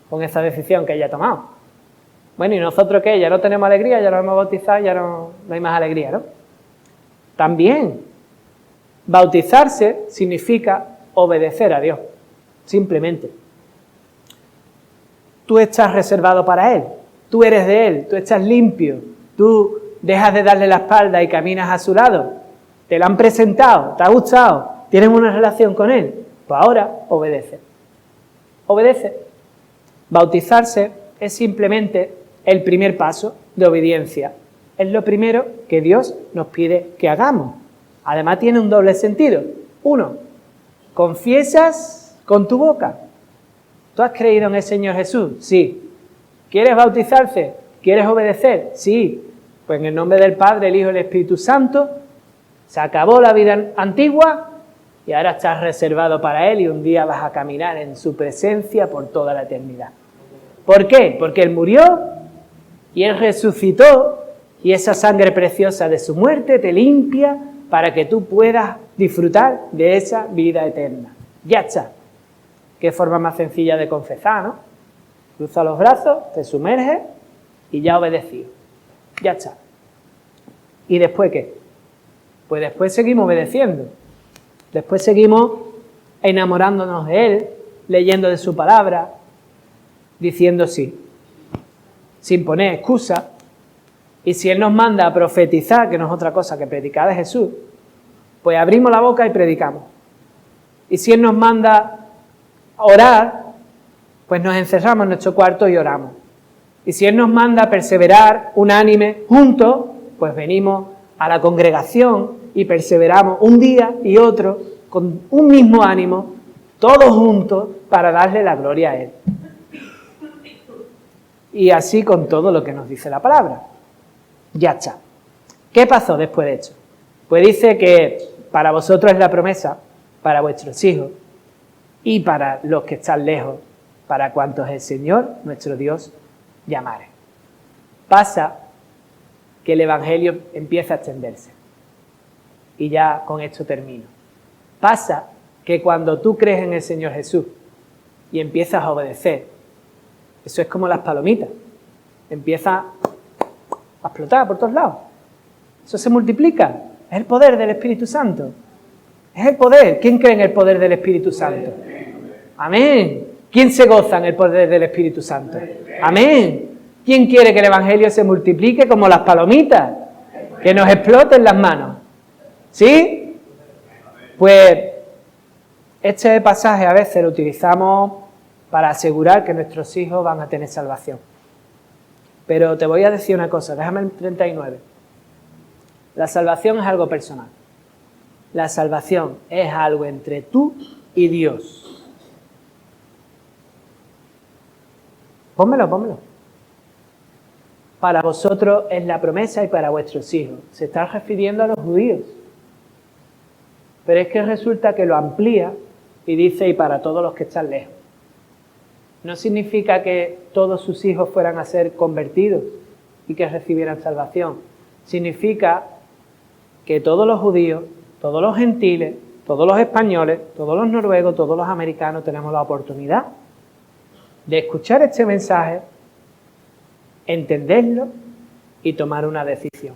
con esa decisión que ella ha tomado. Bueno, ¿y nosotros qué? Ya no tenemos alegría, ya nos hemos bautizado, ya no hay más alegría, ¿no? También, bautizarse significa obedecer a Dios, simplemente. Tú estás reservado para Él, tú eres de Él, tú estás limpio, tú dejas de darle la espalda y caminas a su lado, te lo han presentado, te ha gustado, tienes una relación con Él, pues ahora obedece. Obedece. Bautizarse es simplemente el primer paso de obediencia. Es lo primero que Dios nos pide que hagamos. Además tiene un doble sentido. Uno, confiesas con tu boca. ¿Tú has creído en el Señor Jesús? Sí. ¿Quieres bautizarse? ¿Quieres obedecer? Sí. Pues en el nombre del Padre, el Hijo y el Espíritu Santo, se acabó la vida antigua y ahora estás reservado para Él y un día vas a caminar en su presencia por toda la eternidad. ¿Por qué? Porque Él murió y Él resucitó y esa sangre preciosa de su muerte te limpia para que tú puedas disfrutar de esa vida eterna. Ya está. Qué forma más sencilla de confesar, ¿no? Cruza los brazos, te sumerges y ya obedecido. Ya está. ¿Y después qué? Pues después seguimos obedeciendo. Después seguimos enamorándonos de Él, leyendo de su palabra, diciendo sí, sin poner excusa. Y si Él nos manda a profetizar, que no es otra cosa que predicar de Jesús, pues abrimos la boca y predicamos. Y si Él nos manda a orar, pues nos encerramos en nuestro cuarto y oramos. Y si Él nos manda a perseverar unánime juntos, pues venimos a la congregación y perseveramos un día y otro con un mismo ánimo, todos juntos, para darle la gloria a Él. Y así con todo lo que nos dice la palabra. Ya está. ¿Qué pasó después de esto? Pues dice que para vosotros es la promesa, para vuestros hijos y para los que están lejos, para cuantos el Señor, nuestro Dios, llamare. Pasa que el Evangelio empieza a extenderse. Y ya con esto termino. Pasa que cuando tú crees en el Señor Jesús y empiezas a obedecer, eso es como las palomitas, empieza a explotar por todos lados. Eso se multiplica. Es el poder del Espíritu Santo. Es el poder. ¿Quién cree en el poder del Espíritu Santo? Amén. ¿Quién se goza en el poder del Espíritu Santo? Amén. ¿Quién quiere que el Evangelio se multiplique como las palomitas? Que nos exploten las manos. ¿Sí? Pues este pasaje a veces lo utilizamos para asegurar que nuestros hijos van a tener salvación. Pero te voy a decir una cosa, déjame el 39. La salvación es algo personal. La salvación es algo entre tú y Dios. Pónmelo. Para vosotros es la promesa y para vuestros hijos. Se está refiriendo a los judíos. Pero es que resulta que lo amplía y dice y para todos los que están lejos. No significa que todos sus hijos fueran a ser convertidos y que recibieran salvación. Significa que todos los judíos, todos los gentiles, todos los españoles, todos los noruegos, todos los americanos tenemos la oportunidad de escuchar este mensaje, entenderlo y tomar una decisión.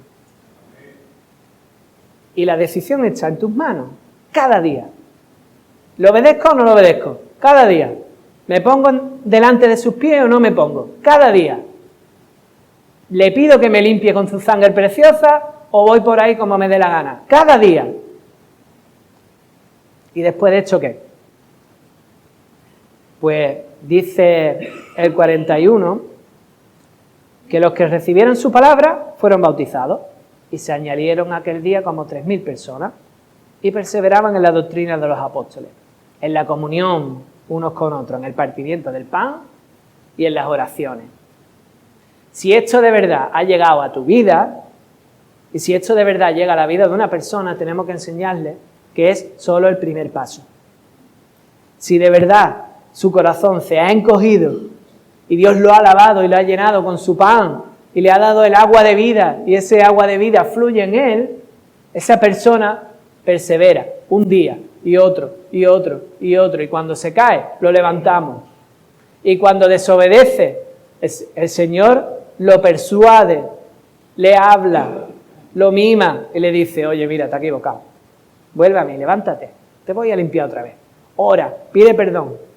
Y la decisión está en tus manos, cada día. ¿Lo obedezco o no lo obedezco? Cada día. ¿Me pongo delante de sus pies o no me pongo? Cada día. ¿Le pido que me limpie con su sangre preciosa o voy por ahí como me dé la gana? Cada día. ¿Y después de esto qué? Pues dice el 41 que los que recibieron su palabra fueron bautizados y se añadieron aquel día como 3.000 personas y perseveraban en la doctrina de los apóstoles, en la comunión unos con otros, en el partimiento del pan y en las oraciones. Si esto de verdad ha llegado a tu vida y si esto de verdad llega a la vida de una persona, tenemos que enseñarle que es solo el primer paso. Si de verdad su corazón se ha encogido y Dios lo ha lavado y lo ha llenado con su pan y le ha dado el agua de vida y ese agua de vida fluye en él, esa persona persevera un día y otro y otro y otro y cuando se cae lo levantamos y cuando desobedece el Señor lo persuade, le habla, lo mima y le dice, oye mira, te has equivocado, vuelve a mí, levántate, te voy a limpiar otra vez, ora, pide perdón.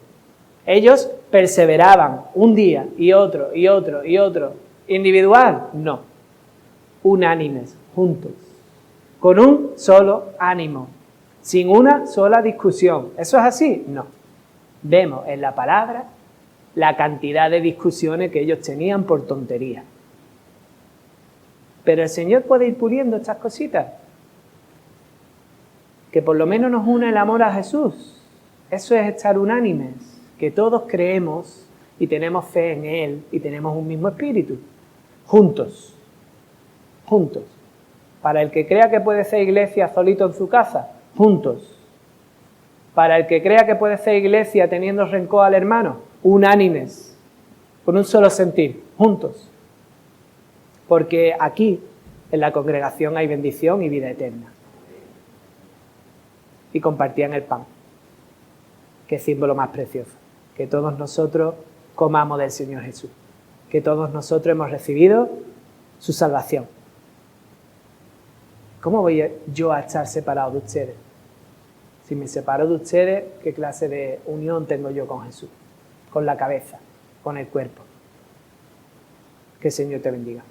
Ellos perseveraban un día y otro y otro y otro. ¿Individual? No. Unánimes, juntos. Con un solo ánimo. Sin una sola discusión. ¿Eso es así? No. Vemos en la palabra la cantidad de discusiones que ellos tenían por tontería. Pero el Señor puede ir puliendo estas cositas. Que por lo menos nos une el amor a Jesús. Eso es estar unánimes. Que todos creemos y tenemos fe en Él y tenemos un mismo espíritu. Juntos. Juntos. Para el que crea que puede ser iglesia solito en su casa, juntos. Para el que crea que puede ser iglesia teniendo rencor al hermano, unánimes, con un solo sentir, juntos. Porque aquí, en la congregación, hay bendición y vida eterna. Y compartían el pan. Qué símbolo más precioso. Que todos nosotros comamos del Señor Jesús. Que todos nosotros hemos recibido su salvación. ¿Cómo voy yo a estar separado de ustedes? Si me separo de ustedes, ¿qué clase de unión tengo yo con Jesús? Con la cabeza, con el cuerpo. Que el Señor te bendiga.